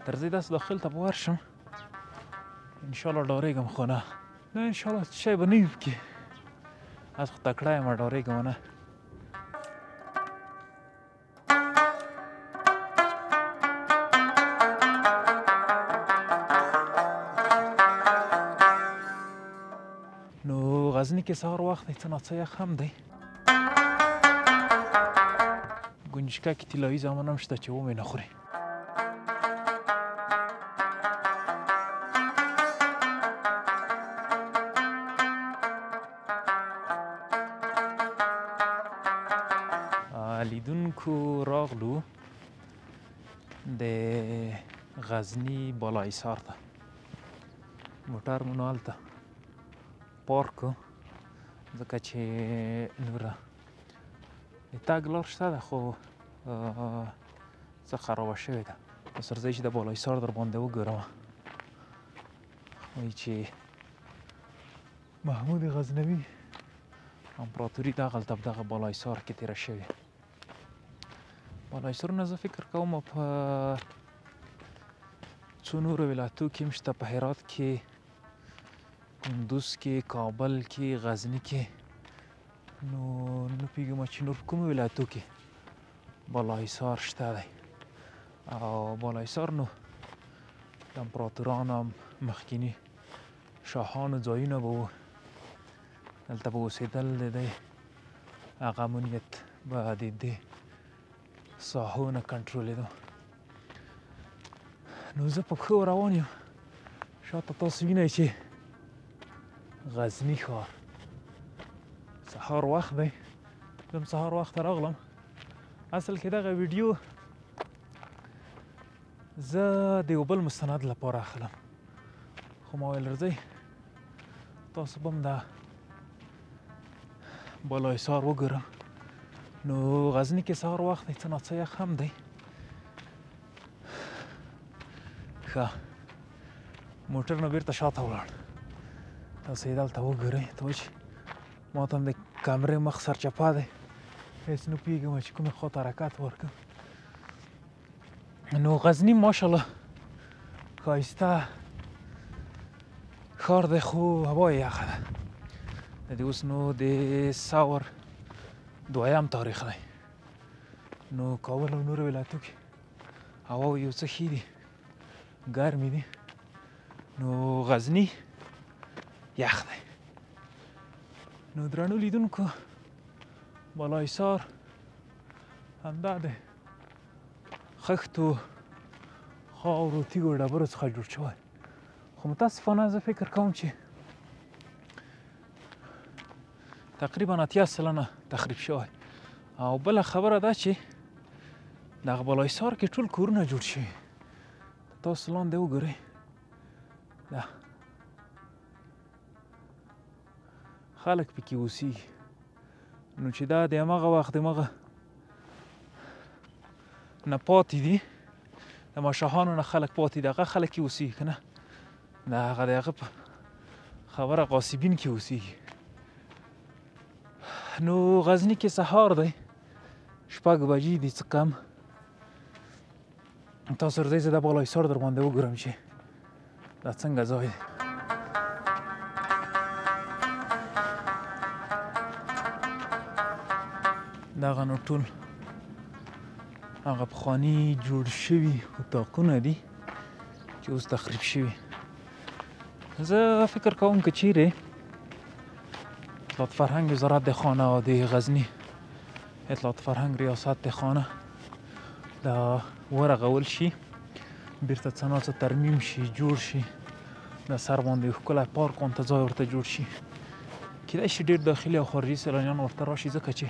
تر ځای داسې داخل ته به ورشم انشاءالله ډارېږم خو نه انشاءالله شی به نه وي پکې از خو تکړه یم ډارېږم نه نو غزني کې سهار وخت دی څه ناڅه یخ هم دی ګنجشکه کې طلایي زامن هم شته چې ومې نه خوري لیدونکو راغلو د غزني بالاحصار ته موټر مو نو هلته پارک کړو ځکه چې نوره د تګ لار شته ده خو څه خرابه شوې ده اوس راځئ چې د بالاحصار در باندې وګورم وایي چې محمود غزنوي امپراتوري دغلته په دغه بالاحصار کې تېره شوې بالاحصارونه زه فکر کوم په څو نورو ولایتو کې هم شته په هرات کې کندوز کې کابل کې غزني کې نو نه پوهېږم چې نور په کومو ولایتو کې بالاحصار شته دی او بالاحصار نو د امپراتورانو مخکیني شاهانو ځایونه به وو دلته به اوسېدل د دی هغه امنیت به د دې ساحو نه کنټرولېده نو زه په پښو روان یم شاته تاسو وینئ چې غزني ښار سهار وخت دی زه هم سهار وخته راغلم اصل کې دغه ویډیو زه د یو بل مستند لپاره اخلم خو ما ویل راځئ تاسو به هم دا بالاحصار وګورم نو غزني کې سهار وخت دی څه ناڅه یخ هم دی ښه موټر نه بیرته شاته ولاړ تاسو یې دلته وګورئ ته وایي چې ما ته هم د کامرې مخ سرچپه دی هېڅ نه پوهېږم چې کومې خوا ته حرکت ورکړم نو غزني ماشاءالله ښایسته ښار دی خو هوا یې یخه ده د دې اوس نو د ثور دویم تاریخ دی نو کابل او نورو ولایتو کې هوا یو څه ښې دي ګرمې دي نو غزني یخ دی نو درنو لیدونکو بالاحصار همدا د خښتو خاورو تیږو ډبرو څخه جوړ شوی خو متاسفانه زه فکر کوم چې تقریبا 80 سلنه تخریب شوی او بله خبره ده چې دغه بالاحصار کې ټول کورونه جوړ شوي تاسو لاندې وګورئ دا خلک پکې اوسېږي نو چې دا د همغه وخت د همغه نه پاتې دي د مشاهانو نه خلک پاتې دي هغه خلک یې اوسېږي که نه د هغه د هغه په خبره غاصبین کې اوسېږي نو غزني کې سهار دی 6 بجې دي څه کم تاسو راځئ زه د بالاحصار در باندې وګورم چې دا څنګه ځای دی دغه نو ټول هغه پخواني جوړ شوي اتاقونه دي چې اوس تخریب شوي زه فکر کوم که چیرې اطلاعات فرهنګ وزارت د خانه او د غزني اطلاعات فرهنګ ریاست د خانه دا ورغول شي بیرته څه ناڅه ترمیم شي جوړ شي د سر باندې ښکلی پارک غونته ځای ورته جوړ شي کیدای شي ډېر داخلي او خارجي سیلانیان ورته راشي ځکه چې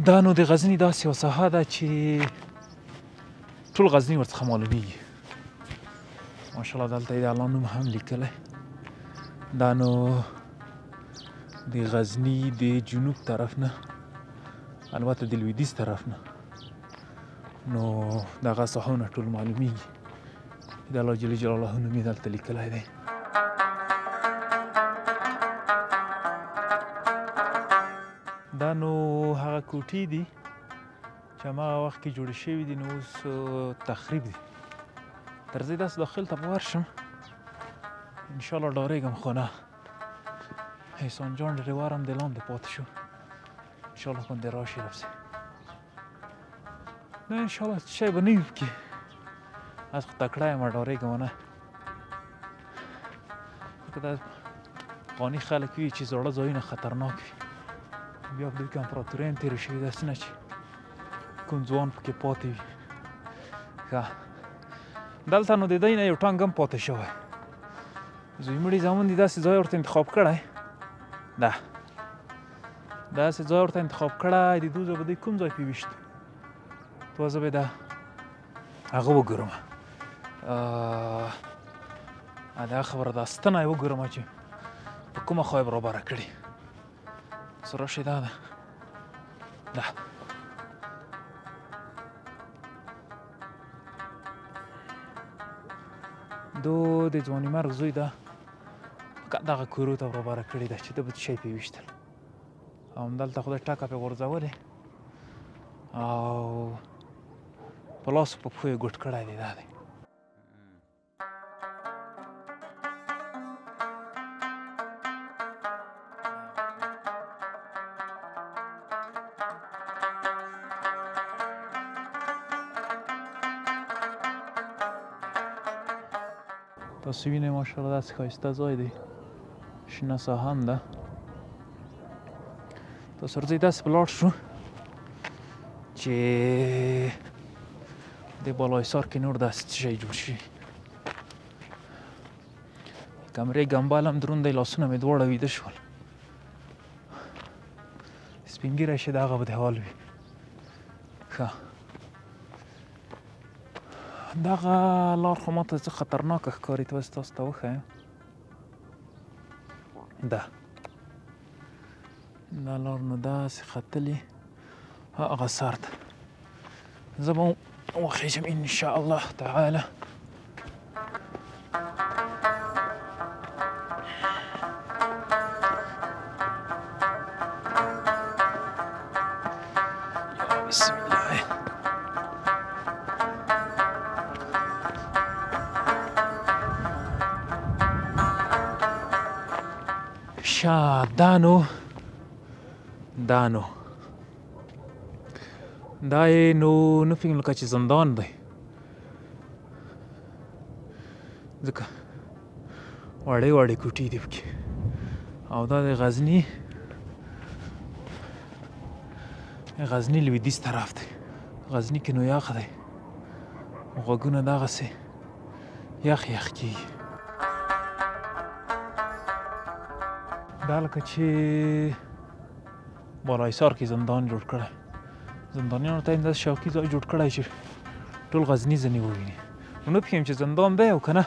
دا نو د غزني داسې یوه ساحه ده چې ټول غزني ورڅخه معلومیږي ماشاءالله دلته یې د الله نوم هم لیکلی دا نو د غزني د جنوب طرف نه البته د لویدیځ طرف نه نو دغه ساحونه ټول معلومیږي د الله جل جلاله نوم یې دلته لیکلی دی دا نو هغه کوټې دي چې هماغه وخت کې جوړې شوي دي، نو اوس تخریب دي. درځئ داسې داخل ته به ورشم، انشاءالله ډارېږم خو نه. احسان جان ډریور هم د لاندې پاتې شو، انشاءالله باندې راشي رفسې. نه انشاءالله څه شی به نه وي پکې، از خو تکړه یم ډارېږم نه. که دا افغاني خلک وي چې زاړه ځایونه خطرناک وي، بیا په دوی کې امپراتورۍ هم تېرې شوي، داسې نه چې کوم ځوان پکې پاتې وي. ښه دلته نو د دی نه یو ټانک هم پاتې شوی، زوی مړي زامن دي داسې ځای ورته انتخاب کړی ده، داسې ځای ورته انتخاب کړی د دوی ځای به دوی کوم ځای پې ویشت. تو زه به د هغه وګورم، دا خبره ده ستنه یې وګورم چې په کومه خوا یې برابره کړي. څه راشي دا ده دو د ځواني مرګ زوی ده دغه کورو ته برابره کړې ده چې ده به څه شی پې ویشتل، او همدلته خدای ټکه پې غورځولې او په لاسو په پښو یې ګوټ کړی دی. دا دی تاسو وینئ ماشاءالله داسې ښایسته ځای دی، شنه ساحه هم ده. تاسو ورځئ داسې به لاړ شو چې د بالاحصار کې نور داسې څه شی جوړ شي. کمرې ګمبل هم دروند دی، لاسونه مې دواړه ویده شول. سپین ږیری شي د هغه به د حال وي. ښه دغه لار خو ماته څه خطرناکه ښکاري، تاسو ته وښیم ده دا لار نو داسې ختلې هغه سر ته. زه به وخیژم انشاءالله تعالی. بسم الله. دانو دا یې نو فکر لکه چې زندان دی، ځکه وړې وړې کوټې دي پکې، او دا د غزني لویدیځ طرف دی. غزني کې نو یخ دی، غوږونه دغسې یخ کېږي. دا لکه چې بالاحصار کې زندان جوړ کړی، زندانیانو ته یې داسې شوقي ځای جوړ کړی چې ټول غزني ځنې وویني. نو نه پوهېږم چې زندان دی او که نه،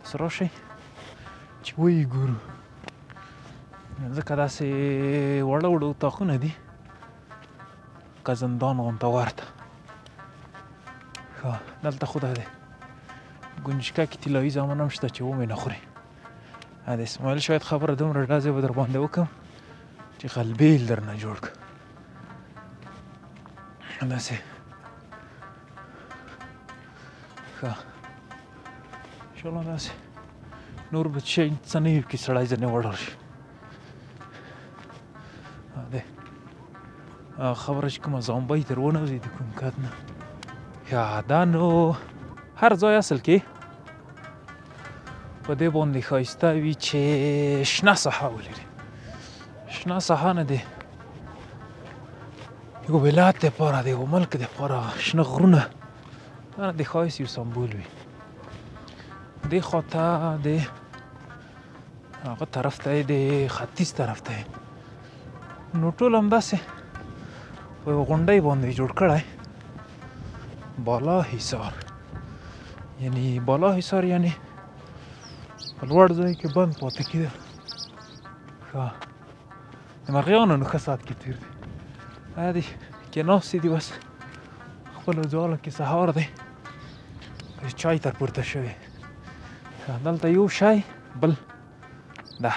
تاسو راشئ چې ویې ګورو. ځکه داسې وړه وړه اطاقونه دي که زندان غونته ورته. ښه دلته خو دا دی ګنجشکه کې طلایي زامن هم شته چې ومې نه خوري. د اسماعیل شاید خبره دومره ډزې به در باندې وکړم چې غلبیل در نه جوړ کړه. داسې ښه انشاءالله داسې نور به څه نه وي پکې سړی ځنې وډار شي. دی خبره چې کومه زامبۍ در ونوځي د کوم کد نه. یا دا نو هر ځای اصل کې په دې باندې ښایسته وي چې شنه ساحه ولري. شنه ساحه نه دی یو ولایت دپاره د یو ملک دپاره شنه غرونه دا د ښایست یو سمبول وي. دې خواته د هغه طرف ته د ختیځ طرف ته نو ټول همداسې په یو غونډۍ باندې جوړ کړی بالاحصار. یعنې بالاحصار یعنې په لوړ ځای کې بند پاتې کېده. ښه د مرغیانو نو ښه ساعت کې تېر دی. دی کې ناستې دي بس خپلو ځالو کې سهار دی چای ته پورته شوی. دلته یو شی بل ده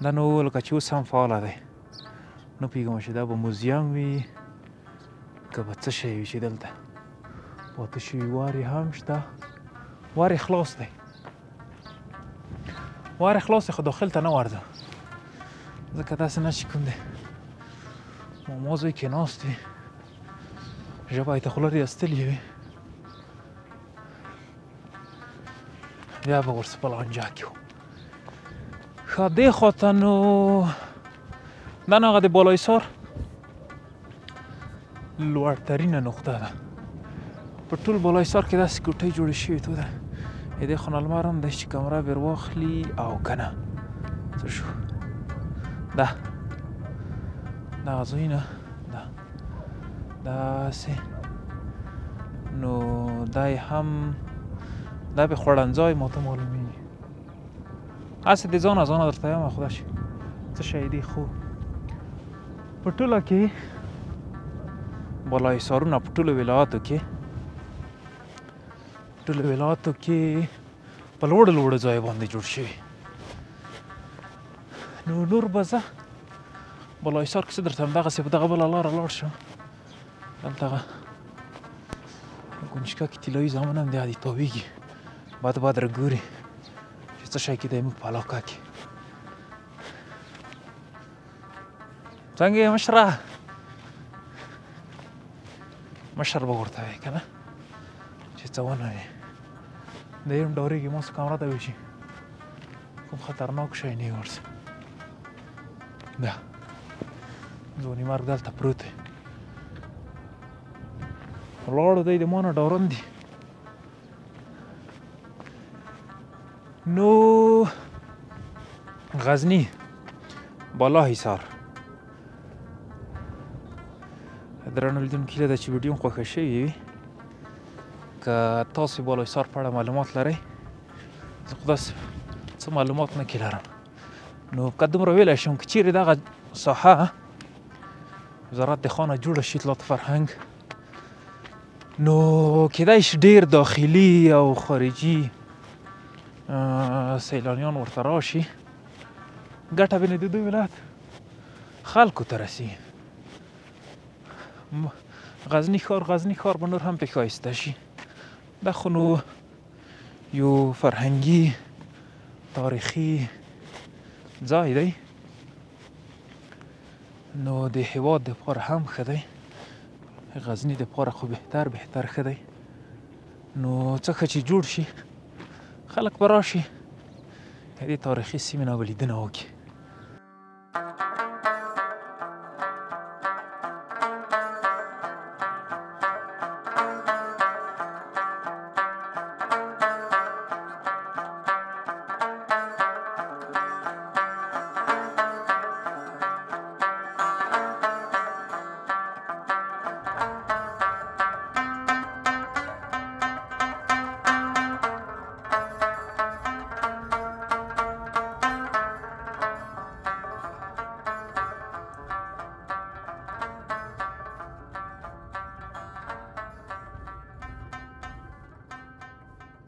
دا نو لکه چې اوس هم فعاله دی نه پوهېږم چې دا به موزیم وي که به څه شی وي چې دلته پاتې شوي. وار یې هم شته، وار یې خلاص دی، وار یې خلاص دی خو داخل ته نه ورځه ځکه داسې نه چې کوم دی ماما زوی کې ناست وي ژبه یې ته خوله ریاستلې وي بیا به ورڅه په لانجه کې وو. ښه دې خواته نو دا نو هغه د بالایسار لوړترینه نقطه ده. په ټول بالایسار کې داسې کوټۍ جوړې شوې تو ده. دې خو نه لمر هم دی چې کمره بېر واخلي او که نه څه شو ده دغه ځایونه ده داسې نو دا یې هم دا به خوړنځای ماته معلومېږي. هسې د ځانه ځانه درته یم خدای شي څه شی دی. خو په ټوله کې بالایسارونه په ټولو ولایاتو کې په لوړو لوړو ځای باندې جوړ شوي. نو نور به زه بالایسار کې څه درته هم دغسې په دغه بله لاره لاړ شم. دلته ګونجکه کې طلایي زامن هم دی هغه دې تاویږي بد بد راګوري چې څه شی کې دی موږ په علاقه کې. څنګه یې مشره؟ مشر به ورته وایي که نه چې څه ونه وي. دی هم ډارېږي ما څه کمره ته وشي کوم خطرناک شی نه وي ورسه. ده ځواني مرګ دلته پروت دی ولاړو دی د ما نه ډارن دي. نو غزني بالا حصار درنو لیدونکي هیله ده چې ویډیو خوښه شوې وي. که تاسې بالا حصار په اړه معلومات لرئ زه خو داسې څه معلومات نه کې لرم نو که دومره ویلی شم که چیرې دغه ساحه وزارت دفاع نه جوړه شي اطلاعات فرهنګ نو کیدای شي ډېر داخلي او خارجي سیلانیان ورته راشي ګټه به نه د دوی ولایت خلکو ته رسي. غزني ښار به نور هم پرې ښایسته شي. دا خو نو یو فرهنګي تاریخي ځای دی نو د هېواد دپاره هم ښه دی. غزني دپاره خو بهتر ښه دی. نو څه ښه چې جوړ شي خلک به راشي د دې تاریخي سیمې نه به لیدنه وکړي.